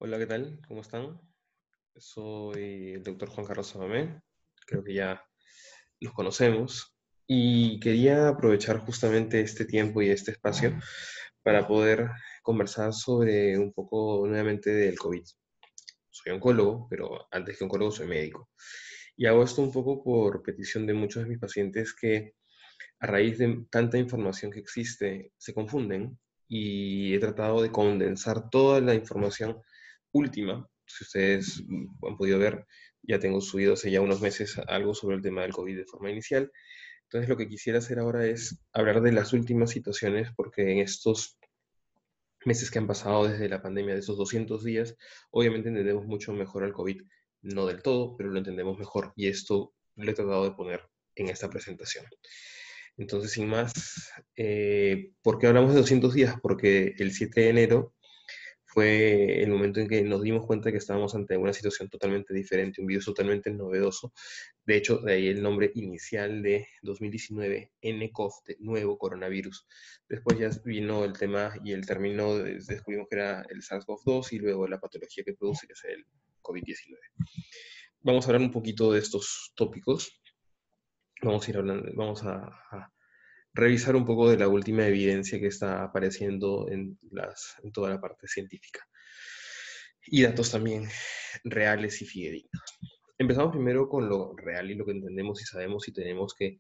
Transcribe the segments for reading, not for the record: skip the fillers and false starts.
Hola, ¿qué tal? ¿Cómo están? Soy el doctor Juan Carlos Sabamé. Creo que ya los conocemos. Y quería aprovechar justamente este tiempo y este espacio para poder conversar sobre un poco nuevamente del COVID. Soy oncólogo, pero antes que oncólogo soy médico. Y hago esto un poco por petición de muchos de mis pacientes que a raíz de tanta información que existe se confunden y he tratado de condensar toda la información última. Si ustedes han podido ver, ya tengo subido hace ya unos meses algo sobre el tema del COVID de forma inicial. Entonces lo que quisiera hacer ahora es hablar de las últimas situaciones, porque en estos meses que han pasado desde la pandemia, de esos 200 días, obviamente entendemos mucho mejor al COVID. No del todo, pero lo entendemos mejor. Y esto lo he tratado de poner en esta presentación. Entonces, sin más, ¿por qué hablamos de 200 días? Porque el 7 de enero fue el momento en que nos dimos cuenta que estábamos ante una situación totalmente diferente, un virus totalmente novedoso. De hecho, de ahí el nombre inicial de 2019, nCoV, de nuevo coronavirus. Después ya vino el tema y el término, descubrimos que era el SARS-CoV-2 y luego la patología que produce, que es el COVID-19. Vamos a hablar un poquito de estos tópicos. Vamos a ir hablando, a revisar un poco de la última evidencia que está apareciendo en toda la parte científica. Y datos también reales y fidedignos. Empezamos primero con lo real y lo que entendemos y sabemos y tenemos que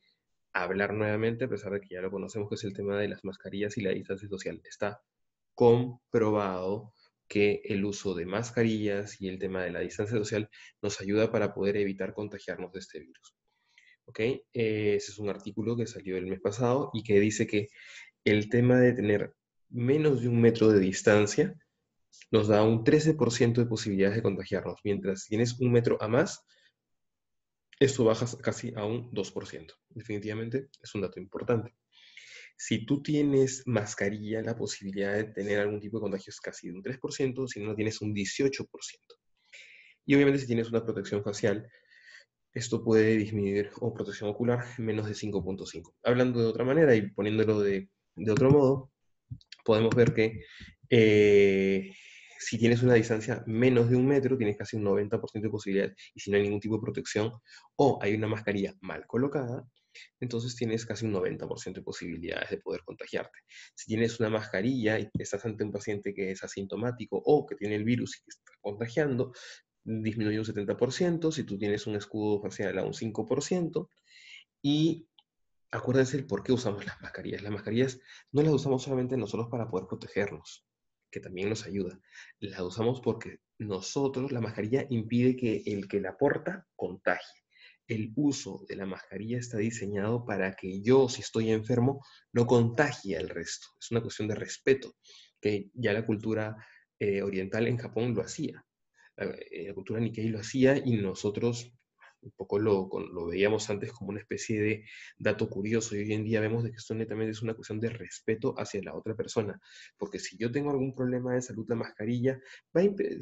hablar nuevamente, a pesar de que ya lo conocemos, que es el tema de las mascarillas y la distancia social. Está comprobado que el uso de mascarillas y el tema de la distancia social nos ayuda para poder evitar contagiarnos de este virus. ¿Ok? Ese es un artículo que salió el mes pasado y que dice que el tema de tener menos de 1 metro de distancia nos da un 13% de posibilidades de contagiarnos, mientras si tienes 1 metro a más, esto baja casi a un 2%. Definitivamente es un dato importante. Si tú tienes mascarilla, la posibilidad de tener algún tipo de contagio es casi de un 3%, si no tienes un 18%. Y obviamente si tienes una protección facial, esto puede disminuir, o protección ocular, menos de 5.5. Hablando de otra manera y poniéndolo de otro modo, podemos ver que si tienes una distancia menos de 1 metro, tienes casi un 90% de posibilidades, y si no hay ningún tipo de protección, o hay una mascarilla mal colocada, entonces tienes casi un 90% de posibilidades de poder contagiarte. Si tienes una mascarilla y estás ante un paciente que es asintomático o que tiene el virus y que está contagiando, disminuye un 70%, si tú tienes un escudo facial a un 5%, y acuérdense el por qué usamos las mascarillas. Las mascarillas no las usamos solamente nosotros para poder protegernos, que también nos ayuda. Las usamos porque nosotros, la mascarilla impide que el que la porta contagie. El uso de la mascarilla está diseñado para que yo, si estoy enfermo, no contagie al resto. Es una cuestión de respeto, que ya la cultura oriental en Japón lo hacía. La cultura Nikkei lo hacía y nosotros un poco lo veíamos antes como una especie de dato curioso y hoy en día vemos de que esto netamente es una cuestión de respeto hacia la otra persona, porque si yo tengo algún problema de salud, la mascarilla,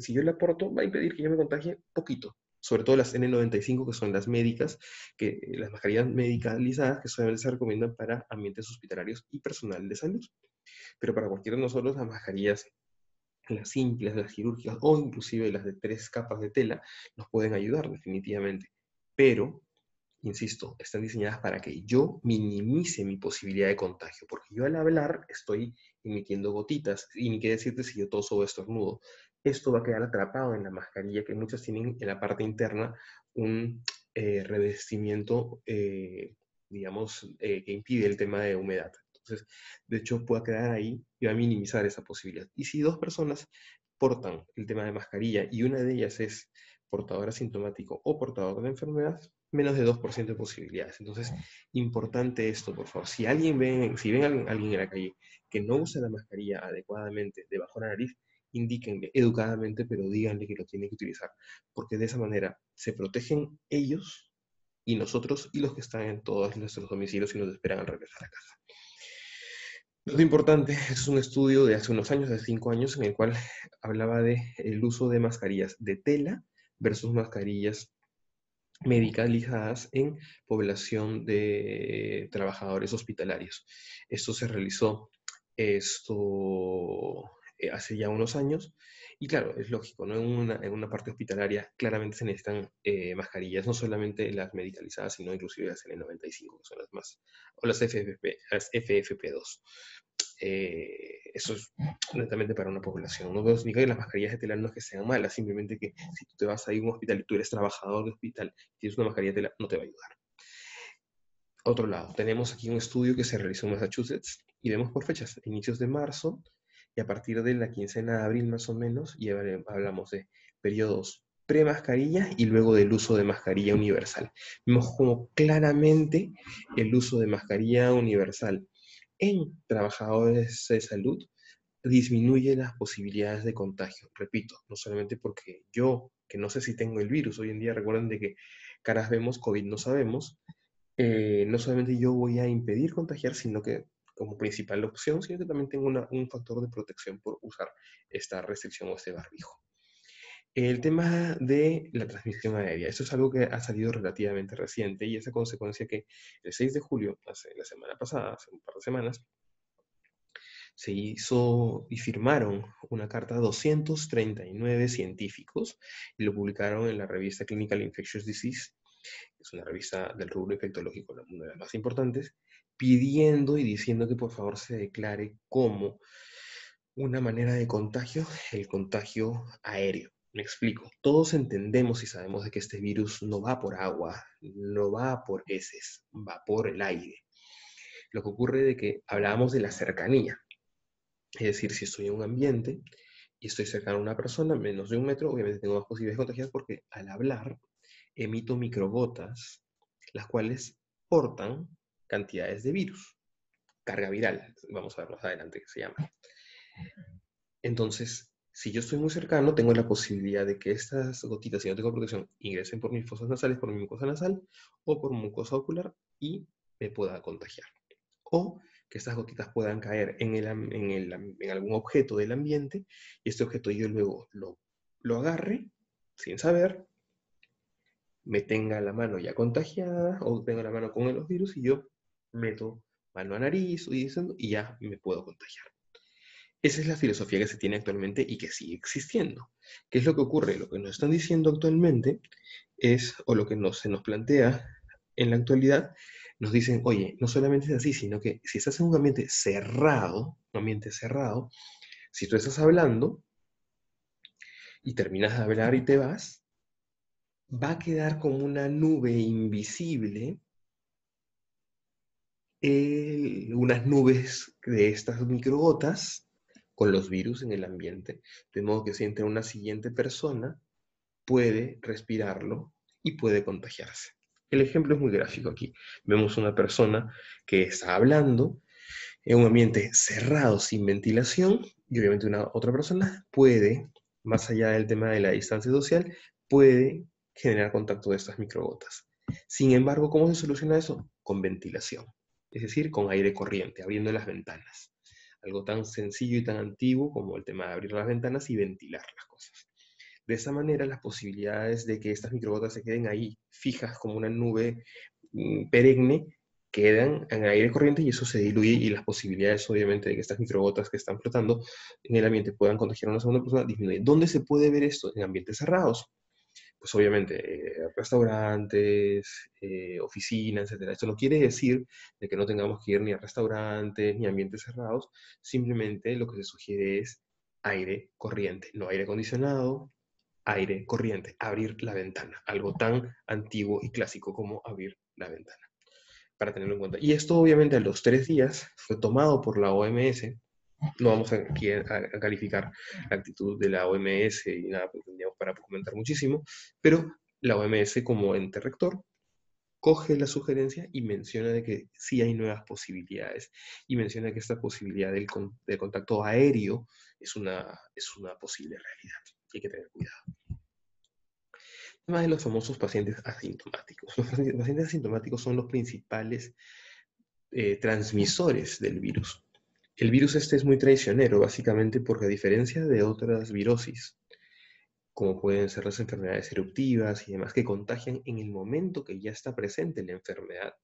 si yo la porto, va a impedir que yo me contagie poquito, sobre todo las N95, que son las médicas, las mascarillas medicalizadas que solamente se recomiendan para ambientes hospitalarios y personal de salud, pero para cualquiera de nosotros las mascarillas, las simples, las quirúrgicas o inclusive las de 3 capas de tela nos pueden ayudar definitivamente, pero insisto, están diseñadas para que yo minimice mi posibilidad de contagio, porque yo al hablar estoy emitiendo gotitas, y ni qué decirte si yo toso o estornudo. Esto va a quedar atrapado en la mascarilla, que muchas tienen en la parte interna un revestimiento, digamos, que impide el tema de humedad. Entonces, de hecho, puede quedar ahí y va a minimizar esa posibilidad. Y si dos personas portan el tema de mascarilla y una de ellas es portador asintomático o portador de la enfermedad, menos de 2% de posibilidades. Entonces, importante esto, por favor. Si ven a alguien en la calle que no usa la mascarilla adecuadamente debajo de la nariz, indíquenle educadamente, pero díganle que lo tiene que utilizar, porque de esa manera se protegen ellos y nosotros y los que están en todos nuestros domicilios y nos esperan al regresar a casa. Lo importante es un estudio de hace unos años, de 5 años, en el cual hablaba de el uso de mascarillas de tela versus mascarillas medicalizadas en población de trabajadores hospitalarios. Esto se realizó hace ya unos años. Y claro, es lógico, ¿no? En una parte hospitalaria claramente se necesitan mascarillas, no solamente las medicalizadas, sino inclusive las N95, que son las más, o las FFP2. Eso es netamente para una población. No veo significa que las mascarillas de tela no es que sean malas, simplemente que si tú te vas a ir a un hospital y tú eres trabajador de hospital, tienes una mascarilla de tela, no te va a ayudar. Otro lado, tenemos aquí un estudio que se realizó en Massachusetts y vemos por fechas, inicios de marzo y a partir de la quincena de abril más o menos, y hablamos de periodos pre-mascarilla y luego del uso de mascarilla universal. Vemos como claramente el uso de mascarilla universal en trabajadores de salud disminuye las posibilidades de contagio. Repito, no solamente porque yo, que no sé si tengo el virus, hoy en día recuerden de que caras vemos, COVID no sabemos, no solamente yo voy a impedir contagiar, sino que como principal opción, sino que también tengo un factor de protección por usar esta restricción o este barbijo. El tema de la transmisión aérea, esto es algo que ha salido relativamente reciente y es a consecuencia que el 6 de julio, hace la semana pasada, hace un par de semanas, se hizo y firmaron una carta a 239 científicos y lo publicaron en la revista Clinical Infectious Disease, que es una revista del rubro infectológico, una de las más importantes, pidiendo y diciendo que por favor se declare como una manera de contagio el contagio aéreo. Me explico. Todos entendemos y sabemos de que este virus no va por agua, no va por heces, va por el aire. Lo que ocurre de que hablábamos de la cercanía. Es decir, si estoy en un ambiente y estoy cercano a una persona, menos de 1 metro, obviamente tengo más posibilidades de contagiar porque al hablar emito microgotas, las cuales portan cantidades de virus. Carga viral, vamos a ver más adelante qué se llama. Entonces, si yo estoy muy cercano, tengo la posibilidad de que estas gotitas, si no tengo protección, ingresen por mis fosas nasales, por mi mucosa nasal o por mucosa ocular y me pueda contagiar. O que estas gotitas puedan caer en algún objeto del ambiente y este objeto yo luego lo agarre sin saber, me tenga la mano ya contagiada o tenga la mano con los virus y yo meto mano a nariz y ya me puedo contagiar. Esa es la filosofía que se tiene actualmente y que sigue existiendo. ¿Qué es lo que ocurre? Lo que nos están diciendo actualmente es, o lo que se nos plantea en la actualidad, nos dicen, oye, no solamente es así, sino que si estás en un ambiente cerrado, si tú estás hablando y terminas de hablar y te vas, va a quedar como una nube invisible, unas nubes de estas microgotas con los virus en el ambiente, de modo que si entra una siguiente persona, puede respirarlo y puede contagiarse. El ejemplo es muy gráfico aquí. Vemos una persona que está hablando en un ambiente cerrado sin ventilación y obviamente una otra persona puede, más allá del tema de la distancia social, puede generar contacto de estas microgotas. Sin embargo, ¿cómo se soluciona eso? Con ventilación, es decir, con aire corriente, abriendo las ventanas. Algo tan sencillo y tan antiguo como el tema de abrir las ventanas y ventilar las cosas. De esa manera, las posibilidades de que estas microgotas se queden ahí fijas como una nube perenne quedan en aire corriente y eso se diluye y las posibilidades, obviamente, de que estas microgotas que están flotando en el ambiente puedan contagiar a una segunda persona disminuyen. ¿Dónde se puede ver esto? En ambientes cerrados. Pues obviamente, restaurantes, oficinas, etcétera. Esto no quiere decir de que no tengamos que ir ni a restaurantes ni a ambientes cerrados, simplemente lo que se sugiere es aire corriente, no aire acondicionado, aire corriente, abrir la ventana, algo tan antiguo y clásico como abrir la ventana, para tenerlo en cuenta. Y esto obviamente a los 3 días fue tomado por la OMS, no vamos aquí a calificar la actitud de la OMS y nada, porque tendríamos para comentar muchísimo, pero la OMS como ente rector coge la sugerencia y menciona de que sí hay nuevas posibilidades y menciona que esta posibilidad del contacto aéreo es una posible realidad. Hay que tener cuidado. El tema de los famosos pacientes asintomáticos. Los pacientes asintomáticos son los principales transmisores del virus. El virus este es muy traicionero, básicamente porque a diferencia de otras virosis, como pueden ser las enfermedades eruptivas y demás, que contagian en el momento que ya está presente la enfermedad,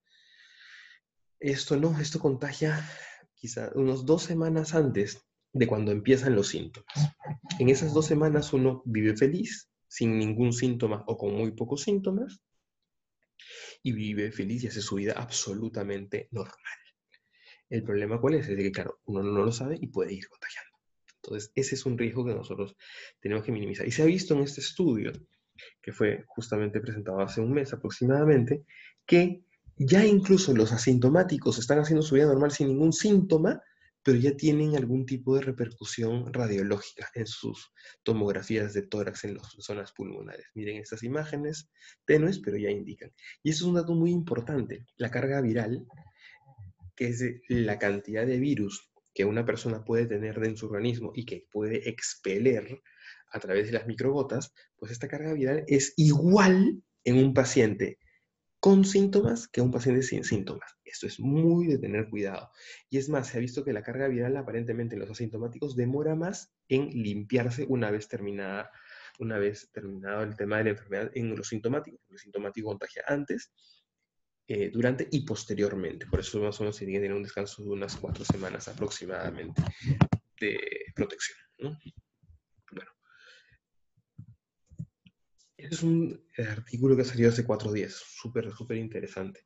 esto contagia quizá unos 2 semanas antes de cuando empiezan los síntomas. En esas 2 semanas uno vive feliz, sin ningún síntoma o con muy pocos síntomas, y vive feliz y hace su vida absolutamente normal. El problema cuál es de que, claro, uno no lo sabe y puede ir contagiando. Entonces, ese es un riesgo que nosotros tenemos que minimizar. Y se ha visto en este estudio, que fue justamente presentado hace un mes aproximadamente, que ya incluso los asintomáticos están haciendo su vida normal sin ningún síntoma, pero ya tienen algún tipo de repercusión radiológica en sus tomografías de tórax en las zonas pulmonares. Miren estas imágenes tenues, pero ya indican. Y eso es un dato muy importante. La carga viral, que es la cantidad de virus que una persona puede tener en su organismo y que puede expeler a través de las microgotas, pues esta carga viral es igual en un paciente con síntomas que un paciente sin síntomas. Esto es muy de tener cuidado. Y es más, se ha visto que la carga viral aparentemente en los asintomáticos demora más en limpiarse una vez terminado el tema de la enfermedad en los sintomáticos. El sintomático contagia antes, durante y posteriormente. Por eso más o menos se tiene que tener un descanso de unas 4 semanas aproximadamente de protección, ¿no? Bueno, ese es un artículo que ha salido hace 4 días, súper, súper interesante.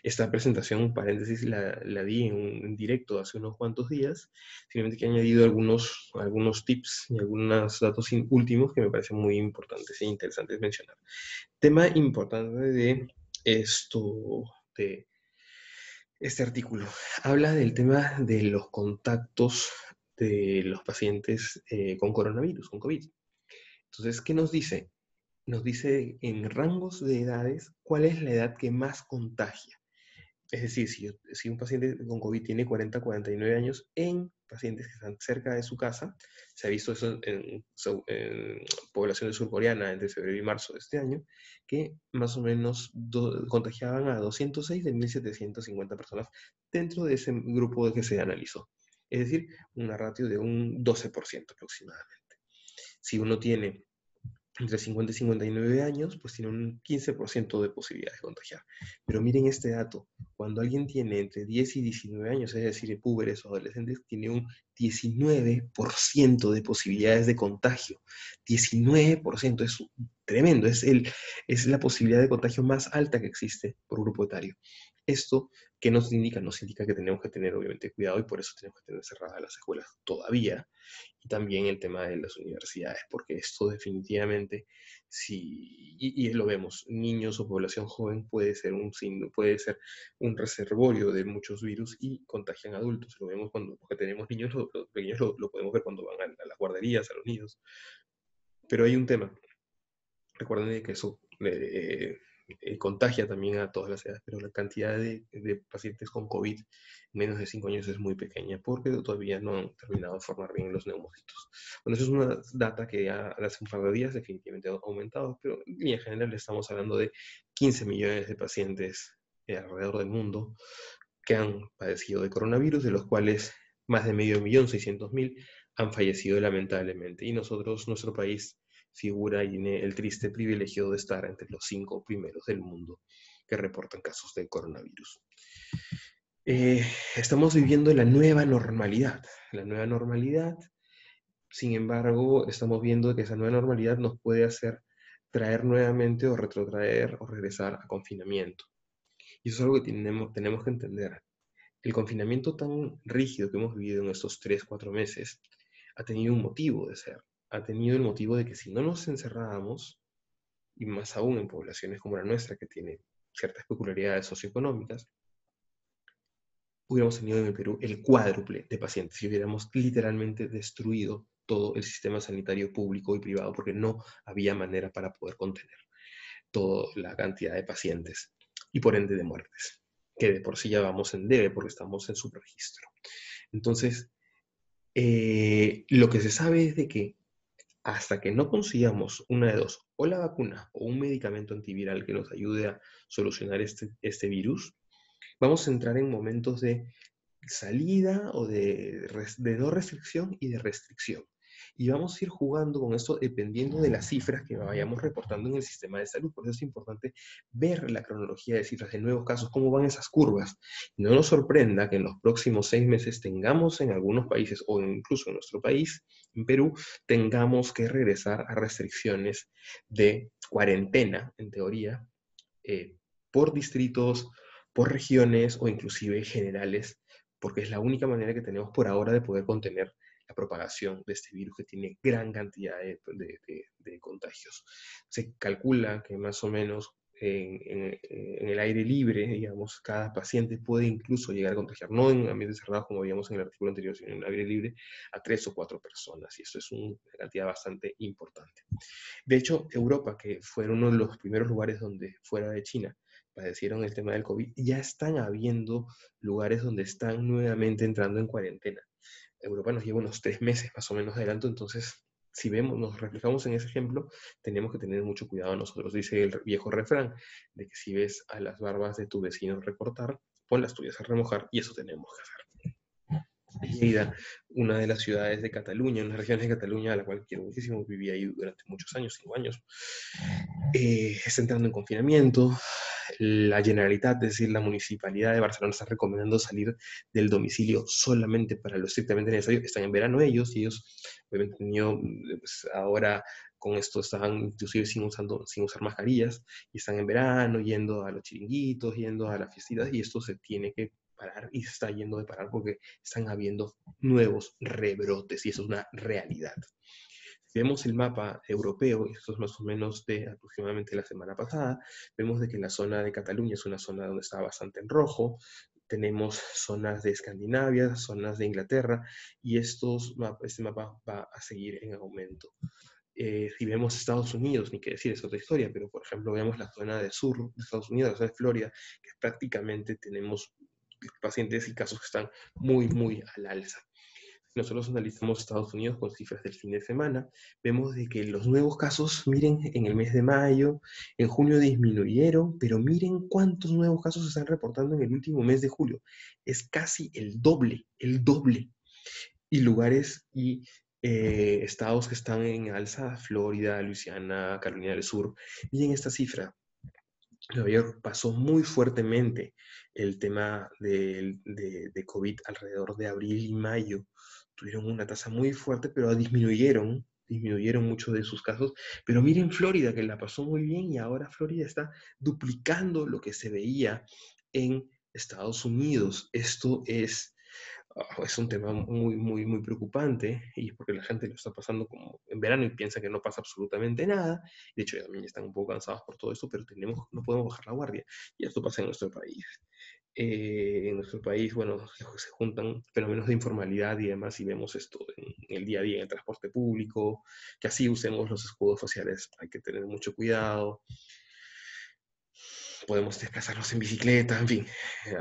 Esta presentación, paréntesis, la di en directo hace unos cuantos días, simplemente que he añadido algunos tips y algunos datos últimos que me parecen muy importantes e interesantes mencionar. Tema importante de esto, de este artículo, habla del tema de los contactos de los pacientes con coronavirus, con COVID. Entonces, ¿qué nos dice? Nos dice en rangos de edades cuál es la edad que más contagia. Es decir, si un paciente con COVID tiene 40, 49 años, en pacientes que están cerca de su casa, se ha visto eso en población surcoreana entre febrero y marzo de este año, que más o menos contagiaban a 206 de 1.750 personas dentro de ese grupo que se analizó. Es decir, una ratio de un 12% aproximadamente. Si uno tiene entre 50 y 59 años, pues tiene un 15% de posibilidades de contagiar. Pero miren este dato, cuando alguien tiene entre 10 y 19 años, es decir, púberes o adolescentes, tiene un 19% de posibilidades de contagio. 19% es tremendo, es la posibilidad de contagio más alta que existe por grupo etario. Esto, ¿qué nos indica? Nos indica que tenemos que tener obviamente cuidado y por eso tenemos que tener cerradas las escuelas todavía, y también el tema de las universidades, porque esto definitivamente, y lo vemos, niños o población joven puede ser puede ser un reservorio de muchos virus y contagian adultos. Lo vemos porque tenemos niños, los pequeños lo podemos ver cuando van a las guarderías, a los niños. Pero hay un tema, recuerden que eso contagia también a todas las edades, pero la cantidad de pacientes con COVID en menos de 5 años es muy pequeña, porque todavía no han terminado de formar bien los neumocitos. Bueno, eso es una data que ya hace un par de días definitivamente ha aumentado, pero en general estamos hablando de 15 millones de pacientes alrededor del mundo que han padecido de coronavirus, de los cuales más de 500.000 han fallecido lamentablemente. Y nuestro país figura y tiene el triste privilegio de estar entre los 5 primeros del mundo que reportan casos de coronavirus. Estamos viviendo la nueva normalidad. La nueva normalidad, sin embargo, estamos viendo que esa nueva normalidad nos puede hacer traer nuevamente o retrotraer o regresar a confinamiento. Y eso es algo que tenemos que entender. El confinamiento tan rígido que hemos vivido en estos 3, 4 meses ha tenido un motivo de ser. Ha tenido el motivo de que si no nos encerrábamos, y más aún en poblaciones como la nuestra, que tiene ciertas peculiaridades socioeconómicas, hubiéramos tenido en el Perú el cuádruple de pacientes y hubiéramos literalmente destruido todo el sistema sanitario público y privado porque no había manera para poder contener toda la cantidad de pacientes y por ende de muertes, que de por sí ya vamos en debe porque estamos en subregistro. Entonces, lo que se sabe es de que hasta que no consigamos una de dos, o la vacuna o un medicamento antiviral que nos ayude a solucionar este virus, vamos a entrar en momentos de salida o de no restricción y de restricción. Y vamos a ir jugando con esto dependiendo de las cifras que vayamos reportando en el sistema de salud. Por eso es importante ver la cronología de cifras de nuevos casos, cómo van esas curvas. No nos sorprenda que en los próximos 6 meses tengamos en algunos países, o incluso en nuestro país, en Perú, tengamos que regresar a restricciones de cuarentena, en teoría, por distritos, por regiones o inclusive generales, porque es la única manera que tenemos por ahora de poder contener la propagación de este virus que tiene gran cantidad de contagios. Se calcula que más o menos en el aire libre, digamos, cada paciente puede incluso llegar a contagiar, no en ambientes cerrados como veíamos en el artículo anterior, sino en el aire libre a 3 o 4 personas, y esto es una cantidad bastante importante. De hecho, Europa, que fue uno de los primeros lugares donde, fuera de China, padecieron el tema del COVID, ya están habiendo lugares donde están nuevamente entrando en cuarentena. Europa nos lleva unos 3 meses más o menos de adelanto, entonces si vemos, nos reflejamos en ese ejemplo, tenemos que tener mucho cuidado nosotros. Dice el viejo refrán de que si ves a las barbas de tu vecino recortar, pon las tuyas a remojar, y eso tenemos que hacer. Lleida, una de las ciudades de Cataluña, una de las regiones de Cataluña a la cual quiero muchísimo, viví ahí durante muchos años, 5 años, está entrando en confinamiento. La Generalitat, es decir, la Municipalidad de Barcelona, está recomendando salir del domicilio solamente para lo estrictamente necesario. Están en verano ellos, y ellos obviamente tenido, pues, ahora con esto están inclusive sin usar mascarillas, y están en verano, yendo a los chiringuitos, yendo a las fiestitas, y esto se tiene que parar, y se está yendo de parar porque están habiendo nuevos rebrotes, y eso es una realidad. Si vemos el mapa europeo, y esto es más o menos de aproximadamente la semana pasada, vemos de que la zona de Cataluña es una zona donde está bastante en rojo, tenemos zonas de Escandinavia, zonas de Inglaterra, y este mapa va a seguir en aumento. Si vemos Estados Unidos, ni qué decir, es otra historia, pero por ejemplo vemos la zona del sur de Estados Unidos, la zona de Florida, que prácticamente tenemos pacientes y casos que están muy, muy al alza. Nosotros analizamos Estados Unidos con cifras del fin de semana, vemos de que los nuevos casos, miren, en el mes de mayo, en junio disminuyeron, pero miren cuántos nuevos casos se están reportando en el último mes de julio. Es casi el doble, el doble. Y lugares y estados que están en alza, Florida, Luisiana, Carolina del Sur, miren esta cifra. Nueva York pasó muy fuertemente el tema de COVID alrededor de abril y mayo. Tuvieron una tasa muy fuerte, pero disminuyeron muchos de sus casos. Pero miren Florida, que la pasó muy bien, y ahora Florida está duplicando lo que se veía en Estados Unidos. Esto es un tema muy, muy, muy preocupante, y es porque la gente lo está pasando como en verano y piensa que no pasa absolutamente nada. De hecho, también están un poco cansados por todo esto, pero no podemos bajar la guardia. Y esto pasa en nuestro país. En nuestro país, bueno, se juntan fenómenos de informalidad y demás, y vemos esto en el día a día, en el transporte público, que así usemos los escudos faciales, hay que tener mucho cuidado. Podemos desplazarnos en bicicleta, en fin,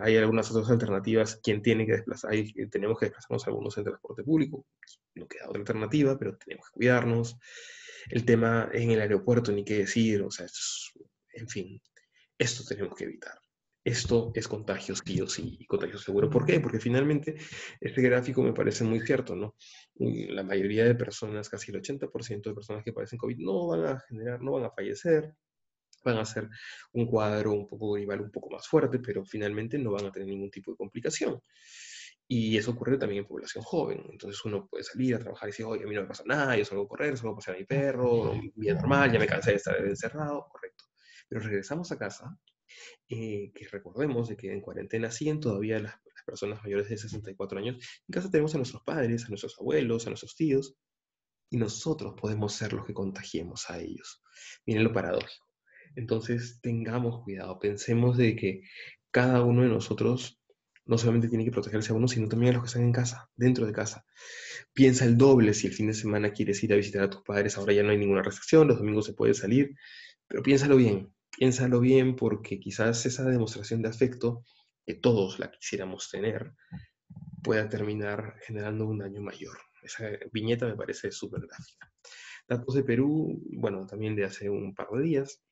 hay algunas otras alternativas. Quien tiene que desplazar, tenemos que desplazarnos algunos en transporte público, no queda otra alternativa, pero tenemos que cuidarnos. El tema en el aeropuerto, ni qué decir, o sea, en fin, esto tenemos que evitar. Esto es contagio sí o sí, y contagio seguro. ¿Por qué? Porque finalmente este gráfico me parece muy cierto, ¿no? La mayoría de personas, casi el 80% de personas que padecen COVID no van a fallecer, van a hacer un cuadro un poco gripal un poco más fuerte, pero finalmente no van a tener ningún tipo de complicación. Y eso ocurre también en población joven. Entonces uno puede salir a trabajar y decir, oye, a mí no me pasa nada, yo salgo a correr, salgo a pasear a mi perro, vida normal, ya me cansé de estar encerrado, correcto. Pero regresamos a casa, que recordemos de que en cuarentena siguen todavía las personas mayores de 64 años. En casa tenemos a nuestros padres, a nuestros abuelos, a nuestros tíos, y nosotros podemos ser los que contagiemos a ellos. Miren lo paradójico. Entonces, tengamos cuidado, pensemos de que cada uno de nosotros no solamente tiene que protegerse a uno, sino también a los que están en casa, dentro de casa. Piensa el doble si el fin de semana quieres ir a visitar a tus padres. Ahora ya no hay ninguna restricción, los domingos se puede salir, pero piénsalo bien, porque quizás esa demostración de afecto, que todos la quisiéramos tener, pueda terminar generando un daño mayor. Esa viñeta me parece súper gráfica. Datos de Perú, bueno, también de hace un par de días,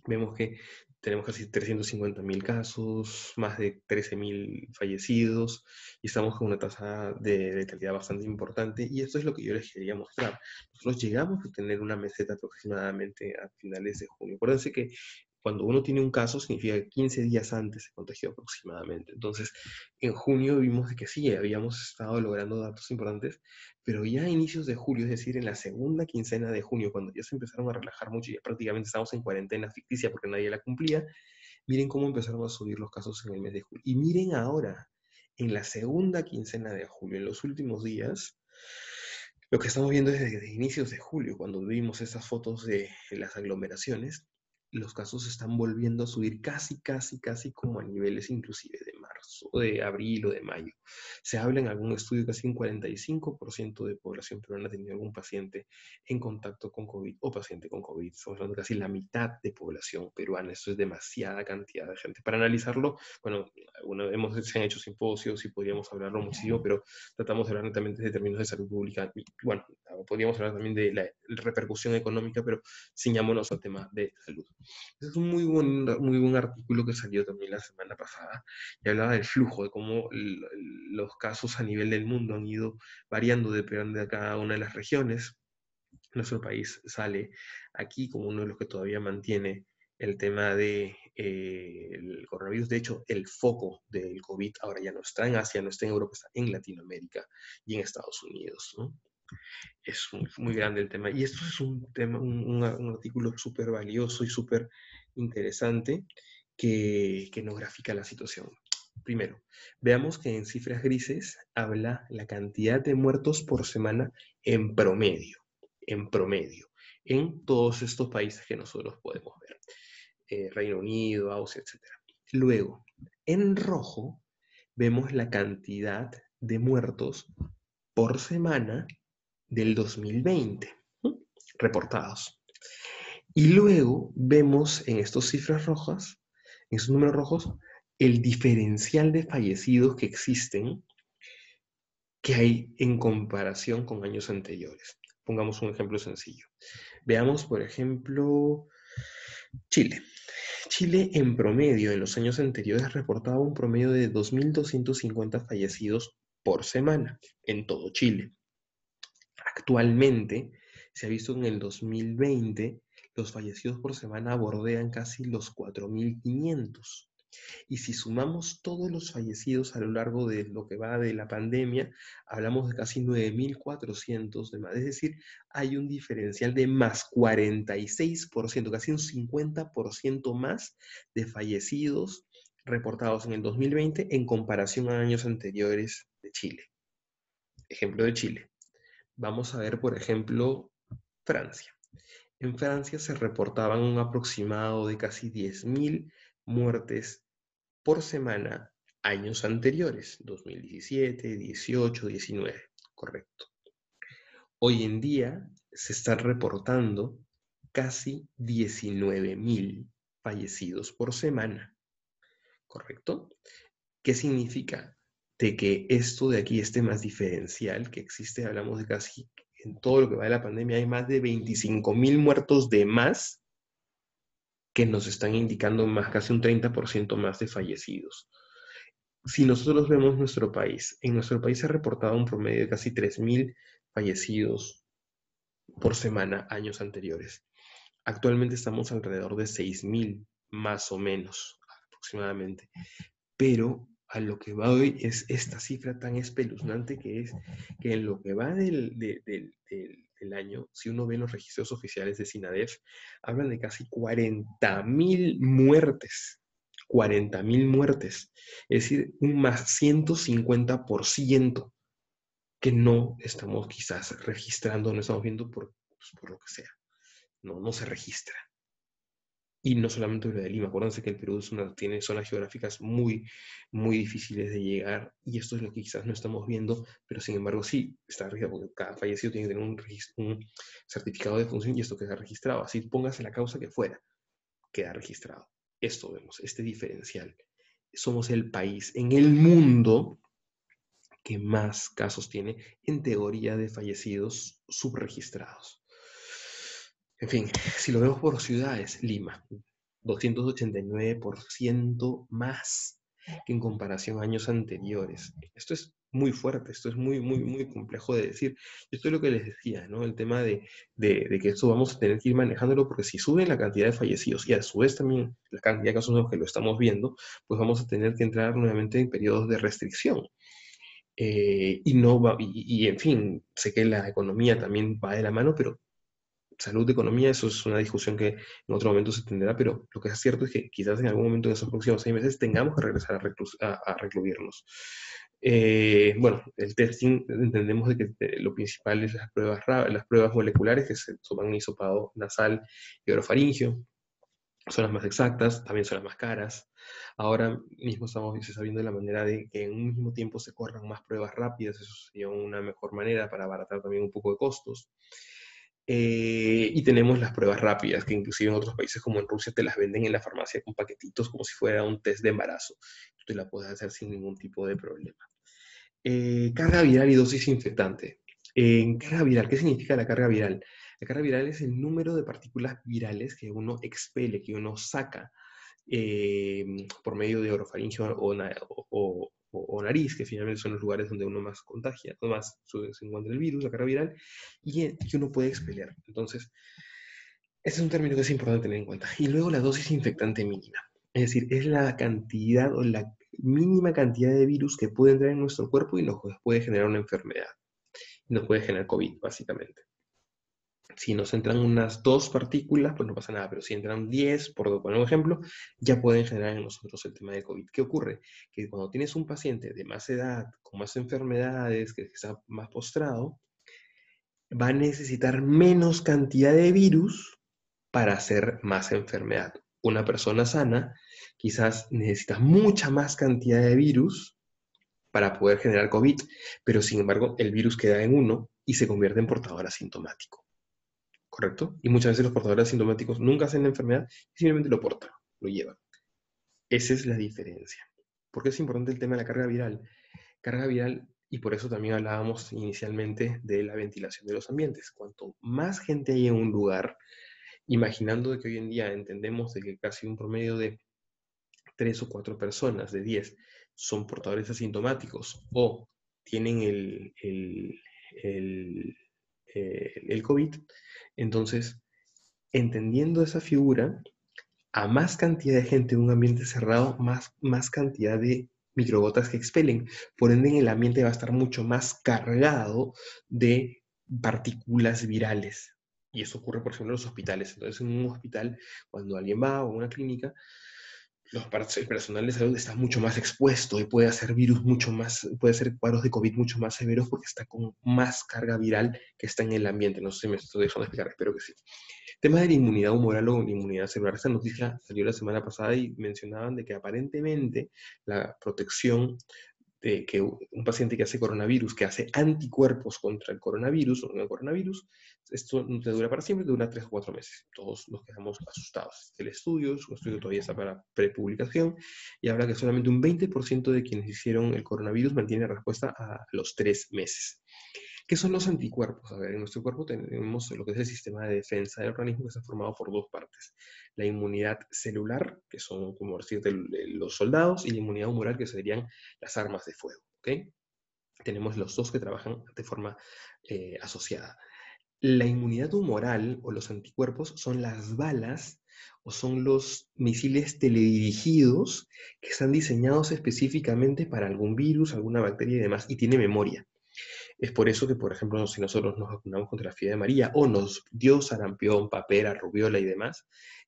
vemos que tenemos casi 350.000 casos, más de 13.000 fallecidos, y estamos con una tasa de letalidad bastante importante, y esto es lo que yo les quería mostrar. Nosotros llegamos a tener una meseta aproximadamente a finales de junio. Acuérdense que cuando uno tiene un caso, significa que 15 días antes se contagió aproximadamente. Entonces, en junio vimos de que sí, habíamos estado logrando datos importantes, pero ya a inicios de julio, es decir, en la segunda quincena de junio, cuando ya se empezaron a relajar mucho y ya prácticamente estamos en cuarentena ficticia porque nadie la cumplía, miren cómo empezaron a subir los casos en el mes de julio. Y miren ahora, en la segunda quincena de julio, en los últimos días, lo que estamos viendo es desde inicios de julio, cuando vimos esas fotos de las aglomeraciones, los casos están volviendo a subir casi como a niveles inclusive de marzo, o de abril o de mayo. Se habla en algún estudio casi un 45% de población peruana ha tenido algún paciente en contacto con COVID o paciente con COVID. Estamos hablando de casi la mitad de población peruana. Eso es demasiada cantidad de gente. Para analizarlo, bueno, se han hecho simposios y podríamos hablarlo muchísimo, pero tratamos de hablar netamente de términos de salud pública. Y, bueno, podríamos hablar también de la repercusión económica, pero ciñámonos al tema de salud. Ese es un muy buen artículo que salió también la semana pasada y hablaba del flujo, de cómo los casos a nivel del mundo han ido variando depende de cada una de las regiones. Nuestro país sale aquí como uno de los que todavía mantiene el tema del el coronavirus. De hecho, el foco del COVID ahora ya no está en Asia, no está en Europa, está en Latinoamérica y en Estados Unidos, ¿no? Es muy grande el tema. Y esto es un tema, un artículo súper valioso y súper interesante que nos grafica la situación. Primero, veamos que en cifras grises habla la cantidad de muertos por semana en promedio, en todos estos países que nosotros podemos ver. Reino Unido, Austria, etc. Luego, en rojo, vemos la cantidad de muertos por semana del 2020, reportados. Y luego vemos en estas cifras rojas, en estos números rojos, el diferencial de fallecidos que existen, que hay en comparación con años anteriores. Pongamos un ejemplo sencillo. Veamos, por ejemplo, Chile. Chile en promedio en los años anteriores reportaba un promedio de 2.250 fallecidos por semana en todo Chile. Actualmente se ha visto que en el 2020 los fallecidos por semana bordean casi los 4.500. Y si sumamos todos los fallecidos a lo largo de lo que va de la pandemia, hablamos de casi 9.400 de más. Es decir, hay un diferencial de más 46%, casi un 50% más de fallecidos reportados en el 2020 en comparación a años anteriores de Chile. Ejemplo de Chile. Vamos a ver, por ejemplo, Francia. En Francia se reportaban un aproximado de casi 10.000 muertes por semana años anteriores, 2017, 18, 19, correcto. Hoy en día se están reportando casi 19.000 fallecidos por semana, ¿correcto? ¿Qué significa? De que esto de aquí, este más diferencial que existe, hablamos de casi en todo lo que va de la pandemia, hay más de 25.000 muertos de más que nos están indicando más, casi un 30% más de fallecidos. Si nosotros vemos nuestro país, en nuestro país se ha reportado un promedio de casi 3.000 fallecidos por semana años anteriores. Actualmente estamos alrededor de 6.000, más o menos, aproximadamente. Pero a lo que va hoy es esta cifra tan espeluznante que es que en lo que va del año, si uno ve los registros oficiales de SINADEF, hablan de casi 40.000 muertes. 40.000 muertes, es decir, un más 150% que no estamos quizás registrando, no estamos viendo por lo que sea. No se registra. Y no solamente lo de Lima, acuérdense que el Perú tiene zonas geográficas muy difíciles de llegar, y esto es lo que quizás no estamos viendo, pero sin embargo sí está registrado, porque cada fallecido tiene que tener un certificado de función y esto queda registrado. Así póngase la causa que fuera, queda registrado. Esto vemos, este diferencial. Somos el país en el mundo que más casos tiene en teoría de fallecidos subregistrados. En fin, si lo vemos por ciudades, Lima. 289% más que en comparación a años anteriores. Esto es muy fuerte, esto es muy, muy, muy complejo de decir. Esto es lo que les decía, ¿no? El tema de que esto vamos a tener que ir manejándolo, porque si sube la cantidad de fallecidos y a su vez también la cantidad de casos nuevos que lo estamos viendo, pues vamos a tener que entrar nuevamente en periodos de restricción. Y no va, en fin, sé que la economía también va de la mano, pero salud, economía, eso es una discusión que en otro momento se tendrá, pero lo que es cierto es que quizás en algún momento de esos próximos 6 meses tengamos que regresar a recluirnos. Bueno, el testing, entendemos de que lo principal es las pruebas moleculares, que se toman hisopado nasal y orofaringio, son las más exactas, también son las más caras. Ahora mismo se está viendo la manera de que en un mismo tiempo se corran más pruebas rápidas, eso sería una mejor manera para abaratar también un poco de costos. Y tenemos las pruebas rápidas, que inclusive en otros países como en Rusia te las venden en la farmacia con paquetitos como si fuera un test de embarazo. Tú te la puedes hacer sin ningún tipo de problema. Carga viral y dosis infectante. En carga viral, ¿qué significa la carga viral? La carga viral es el número de partículas virales que uno expele, que uno saca por medio de orofaringio o nariz, que finalmente son los lugares donde uno más contagia, o más se encuentra el virus, la carga viral, y que uno puede expeler. Entonces, ese es un término que es importante tener en cuenta. Y luego la dosis infectante mínima. Es decir, es la cantidad o la mínima cantidad de virus que puede entrar en nuestro cuerpo y nos puede generar una enfermedad. Nos puede generar COVID, básicamente. Si nos entran unas 2 partículas, pues no pasa nada, pero si entran 10, por poner un ejemplo, ya pueden generar en nosotros el tema de COVID. ¿Qué ocurre? Que cuando tienes un paciente de más edad, con más enfermedades, que está más postrado, va a necesitar menos cantidad de virus para hacer más enfermedad. Una persona sana quizás necesita mucha más cantidad de virus para poder generar COVID, pero sin embargo el virus queda en uno y se convierte en portador asintomático. ¿Correcto? Y muchas veces los portadores asintomáticos nunca hacen la enfermedad y simplemente lo portan, lo llevan. Esa es la diferencia. ¿Por qué es importante el tema de la carga viral? Carga viral, y por eso también hablábamos inicialmente de la ventilación de los ambientes. Cuanto más gente hay en un lugar, imaginando de que hoy en día entendemos de que casi un promedio de 3 o 4 personas de 10 son portadores asintomáticos o tienen el COVID, entonces, entendiendo esa figura, a más cantidad de gente en un ambiente cerrado, más cantidad de microgotas que expelen. Por ende, en el ambiente va a estar mucho más cargado de partículas virales. Y eso ocurre, por ejemplo, en los hospitales. Entonces, en un hospital, cuando alguien va o a una clínica, el personal de salud está mucho más expuesto y puede hacer virus mucho más, puede hacer cuadros de COVID mucho más severos porque está con más carga viral que está en el ambiente. No sé si me estoy dejando explicar, espero que sí. Tema de la inmunidad humoral o la inmunidad celular. Esta noticia salió la semana pasada y mencionaban de que aparentemente la protección de que un paciente que hace coronavirus, que hace anticuerpos contra el coronavirus o el coronavirus, esto no te dura para siempre, te dura 3 o 4 meses. Todos nos quedamos asustados. El estudio es un estudio que todavía está para prepublicación y habla que solamente un 20% de quienes hicieron el coronavirus mantiene respuesta a los 3 meses. ¿Qué son los anticuerpos? A ver, en nuestro cuerpo tenemos lo que es el sistema de defensa del organismo que está formado por 2 partes. La inmunidad celular, que son, como decirte, los soldados, y la inmunidad humoral, que serían las armas de fuego. ¿Okay? Tenemos los dos que trabajan de forma asociada. La inmunidad humoral o los anticuerpos son las balas o son los misiles teledirigidos que están diseñados específicamente para algún virus, alguna bacteria y demás, y tiene memoria. Es por eso que, por ejemplo, si nosotros nos vacunamos contra la fiebre amarilla o nos dio sarampión, papera, rubiola y demás,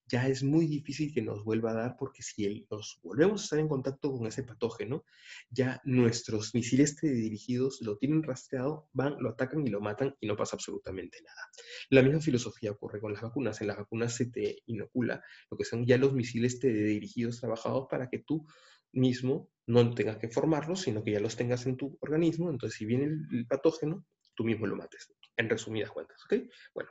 ya es muy difícil que nos vuelva a dar porque si nos volvemos a estar en contacto con ese patógeno, ya nuestros misiles dirigidos lo tienen rastreado, van, lo atacan y lo matan y no pasa absolutamente nada. La misma filosofía ocurre con las vacunas. En las vacunas se te inocula lo que son ya los misiles dirigidos trabajados para que tú mismo no tengas que formarlos, sino que ya los tengas en tu organismo. Entonces, si viene el patógeno, tú mismo lo mates. En resumidas cuentas, ¿ok? Bueno,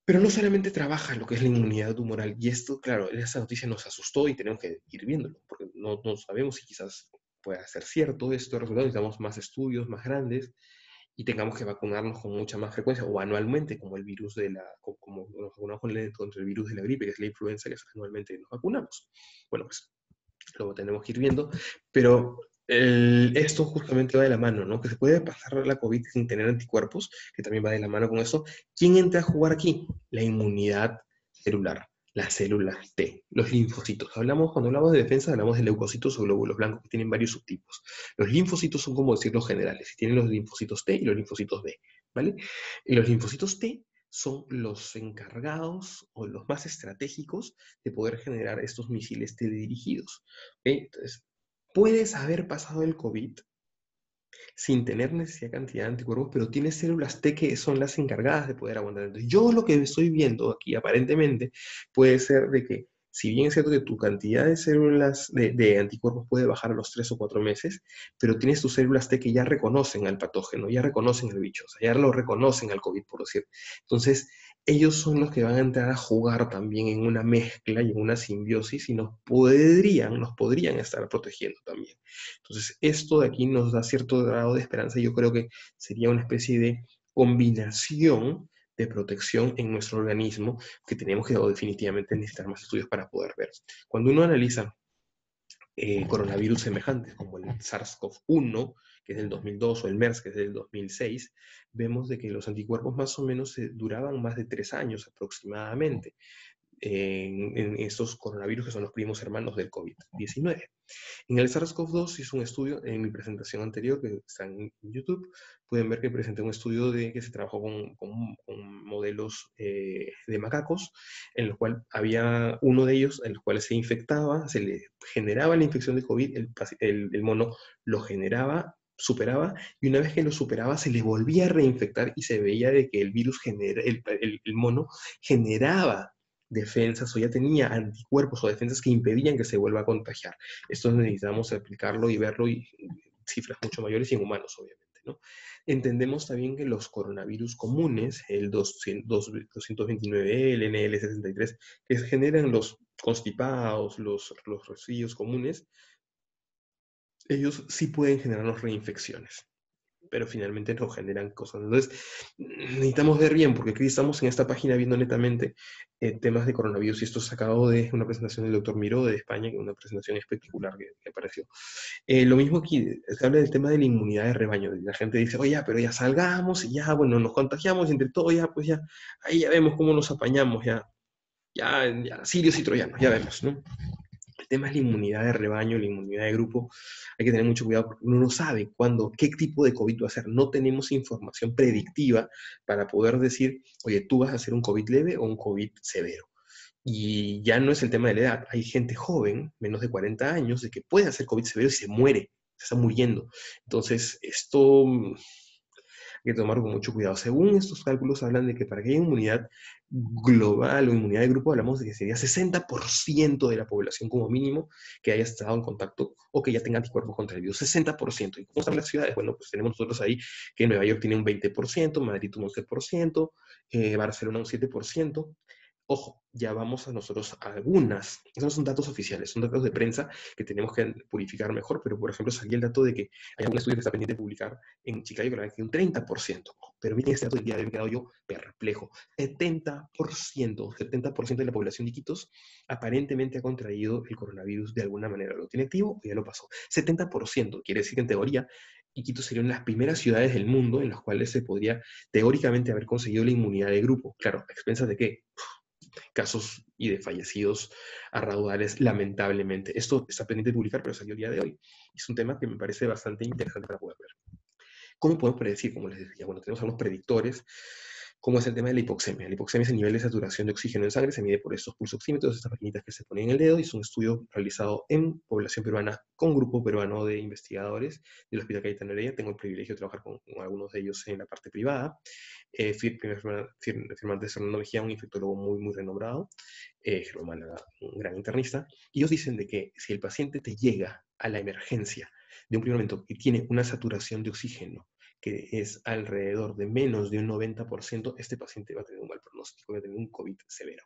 pero no solamente trabaja lo que es la inmunidad humoral, y esto, claro, esa noticia nos asustó y tenemos que ir viéndolo, porque no sabemos si quizás pueda ser cierto esto, necesitamos más estudios, más grandes, y tengamos que vacunarnos con mucha más frecuencia o anualmente, como el virus como nos vacunamos contra el virus de la gripe, que es la influenza, que anualmente nos vacunamos. Bueno, pues lo tenemos que ir viendo, pero esto justamente va de la mano, ¿no? Que se puede pasar la COVID sin tener anticuerpos, que también va de la mano con eso. ¿Quién entra a jugar aquí? La inmunidad celular, las células T, los linfocitos. Cuando hablamos de defensa, hablamos de leucocitos o glóbulos blancos, que tienen varios subtipos. Los linfocitos son como decir los generales, tienen los linfocitos T y los linfocitos B, ¿vale? Y los linfocitos T son los encargados o los más estratégicos de poder generar estos misiles teledirigidos. ¿Okay? Entonces, puedes haber pasado el COVID sin tener necesidad de cantidad de anticuerpos, pero tienes células T que son las encargadas de poder aguantar. Entonces, yo lo que estoy viendo aquí, aparentemente, puede ser de que, si bien es cierto que tu cantidad de células de anticuerpos puede bajar a los 3 o 4 meses, pero tienes tus células T que ya reconocen al patógeno, ya reconocen al bicho, o sea, ya lo reconocen al COVID, por decir. Entonces, ellos son los que van a entrar a jugar también en una mezcla y en una simbiosis y nos podrían estar protegiendo también. Entonces, esto de aquí nos da cierto grado de esperanza y yo creo que sería una especie de combinación de protección en nuestro organismo que tenemos que definitivamente necesitar más estudios para poder ver. Cuando uno analiza coronavirus semejantes como el SARS-CoV-1, que es del 2002, o el MERS, que es del 2006, vemos de que los anticuerpos más o menos duraban más de 3 años aproximadamente en estos coronavirus que son los primos hermanos del COVID-19. En el SARS-CoV-2 hice un estudio en mi presentación anterior, que está en YouTube. Pueden ver que presenté un estudio de que se trabajó con modelos de macacos, en los cuales había uno de ellos en los cuales se infectaba, se le generaba la infección de COVID, el mono lo generaba, superaba, y una vez que lo superaba se le volvía a reinfectar y se veía de que el virus, el mono generaba defensas o ya tenía anticuerpos o defensas que impedían que se vuelva a contagiar. Esto necesitamos aplicarlo y verlo y cifras mucho mayores y en humanos, obviamente, ¿no? Entendemos también que los coronavirus comunes, el 229, el NL63, que generan los constipados, los resfríos comunes, ellos sí pueden generarnos reinfecciones, pero finalmente no generan cosas. Entonces, necesitamos ver bien, porque aquí estamos en esta página viendo netamente temas de coronavirus, y esto es sacado de una presentación del doctor Miró de España, que es una presentación espectacular que apareció. Lo mismo aquí, se habla del tema de la inmunidad de rebaño. La gente dice, oye, pero ya salgamos y ya, bueno, nos contagiamos y entre todo ya, pues ya, ahí ya vemos cómo nos apañamos, ya, sirios y troyanos, ya vemos, ¿no? El tema es la inmunidad de rebaño, la inmunidad de grupo. Hay que tener mucho cuidado porque uno no sabe cuándo, qué tipo de COVID va a ser. No tenemos información predictiva para poder decir, oye, tú vas a hacer un COVID leve o un COVID severo. Y ya no es el tema de la edad. Hay gente joven, menos de 40 años, de que puede hacer COVID severo y se muere, se está muriendo. Entonces, esto hay que tomar con mucho cuidado. Según estos cálculos, hablan de que para que haya inmunidad global o inmunidad de grupo, hablamos de que sería 60% de la población como mínimo que haya estado en contacto o que ya tenga anticuerpos contra el virus. 60%. ¿Y cómo están las ciudades? Bueno, pues tenemos nosotros ahí que Nueva York tiene un 20%, Madrid un 11%, Barcelona un 7%. Ojo, ya vamos a nosotros a algunas, esos no son datos oficiales, son datos de prensa que tenemos que purificar mejor, pero por ejemplo salía el dato de que hay un estudio que está pendiente de publicar en Chicago, que un 30%, pero miren este dato del día de hoy, me he quedado yo perplejo, 70% de la población de Iquitos aparentemente ha contraído el coronavirus de alguna manera, lo tiene activo o ya lo pasó, 70%, quiere decir que en teoría Iquitos sería una de las primeras ciudades del mundo en las cuales se podría teóricamente haber conseguido la inmunidad de grupo, claro, ¿a expensas de qué? Casos y de fallecidos a raudales, lamentablemente. Esto está pendiente de publicar, pero salió el día de hoy. Es un tema que me parece bastante interesante para poder ver. ¿Cómo podemos predecir? Como les decía, bueno, tenemos algunos predictores, como es el tema de la hipoxemia. La hipoxemia es el nivel de saturación de oxígeno en sangre, se mide por estos pulsoxímetros, estas maquinitas que se ponen en el dedo, y es un estudio realizado en población peruana con grupo peruano de investigadores del Hospital Cayetano Heredia. Tengo el privilegio de trabajar con algunos de ellos en la parte privada. Firmantes Fernando Mejía, un infectólogo muy, muy renombrado, Germán Málaga, un gran internista, y ellos dicen de que si el paciente te llega a la emergencia de un primer momento y tiene una saturación de oxígeno que es alrededor de menos de un 90%, este paciente va a tener un mal pronóstico, va a tener un COVID severo.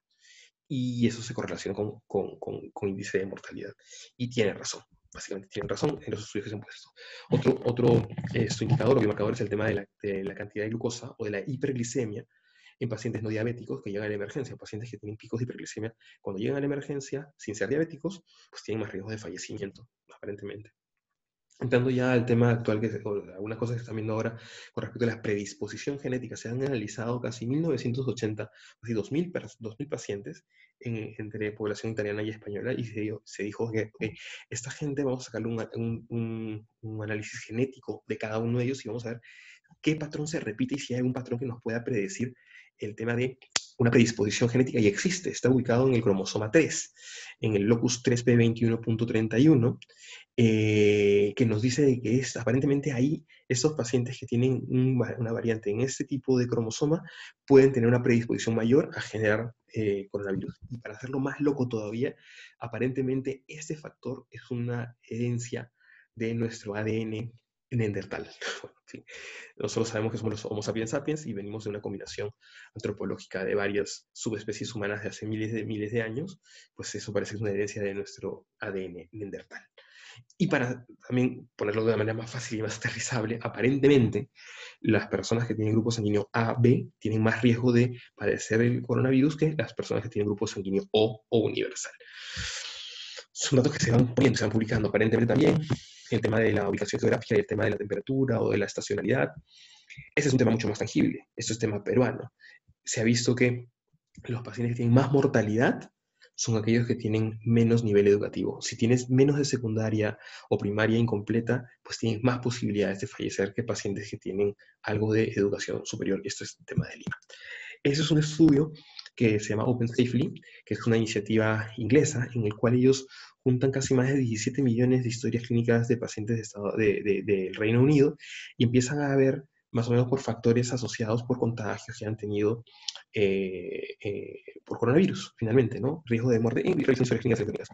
Y eso se correlaciona con índice de mortalidad. Y tiene razón. básicamente tienen razón en los estudios que se han puesto. Otro indicador o biomarcador es el tema de la cantidad de glucosa o de la hiperglicemia en pacientes no diabéticos que llegan a la emergencia, pacientes que tienen picos de hiperglicemia, cuando llegan a la emergencia sin ser diabéticos, pues tienen más riesgo de fallecimiento, aparentemente. Entrando ya al tema actual, o algunas cosas que se están viendo ahora con respecto a la predisposición genética, se han analizado casi 1980, casi 2000 pacientes entre población italiana y española, y se dijo que okay, esta gente vamos a sacarle un análisis genético de cada uno de ellos y vamos a ver qué patrón se repite y si hay algún patrón que nos pueda predecir el tema de una predisposición genética, y existe, está ubicado en el cromosoma 3, en el locus 3p21.31, que nos dice de que aparentemente ahí estos pacientes que tienen una variante en este tipo de cromosoma pueden tener una predisposición mayor a generar coronavirus. Y para hacerlo más loco todavía, aparentemente este factor es una herencia de nuestro ADN neandertal. Bueno, sí. Nosotros sabemos que somos los Homo sapiens sapiens y venimos de una combinación antropológica de varias subespecies humanas de hace miles de años, pues eso parece que es una herencia de nuestro ADN neandertal. Y para también ponerlo de una manera más fácil y más aterrizable, aparentemente las personas que tienen grupo sanguíneo A, B, tienen más riesgo de padecer el coronavirus que las personas que tienen grupo sanguíneo O universal. Son datos que se van poniendo, se van publicando. Aparentemente también el tema de la ubicación geográfica y el tema de la temperatura o de la estacionalidad. Ese es un tema mucho más tangible. Esto es tema peruano. Se ha visto que los pacientes que tienen más mortalidad son aquellos que tienen menos nivel educativo. Si tienes menos de secundaria o primaria incompleta, pues tienes más posibilidades de fallecer que pacientes que tienen algo de educación superior. Y esto es el tema de Lima. Ese es un estudio que se llama Open Safely, que es una iniciativa inglesa en el cual ellos juntan casi más de 17 millones de historias clínicas de pacientes del Reino Unido y empiezan a ver más o menos por factores asociados por contagios que han tenido por coronavirus, finalmente, ¿no? Riesgo de muerte y revisan historias clínicas.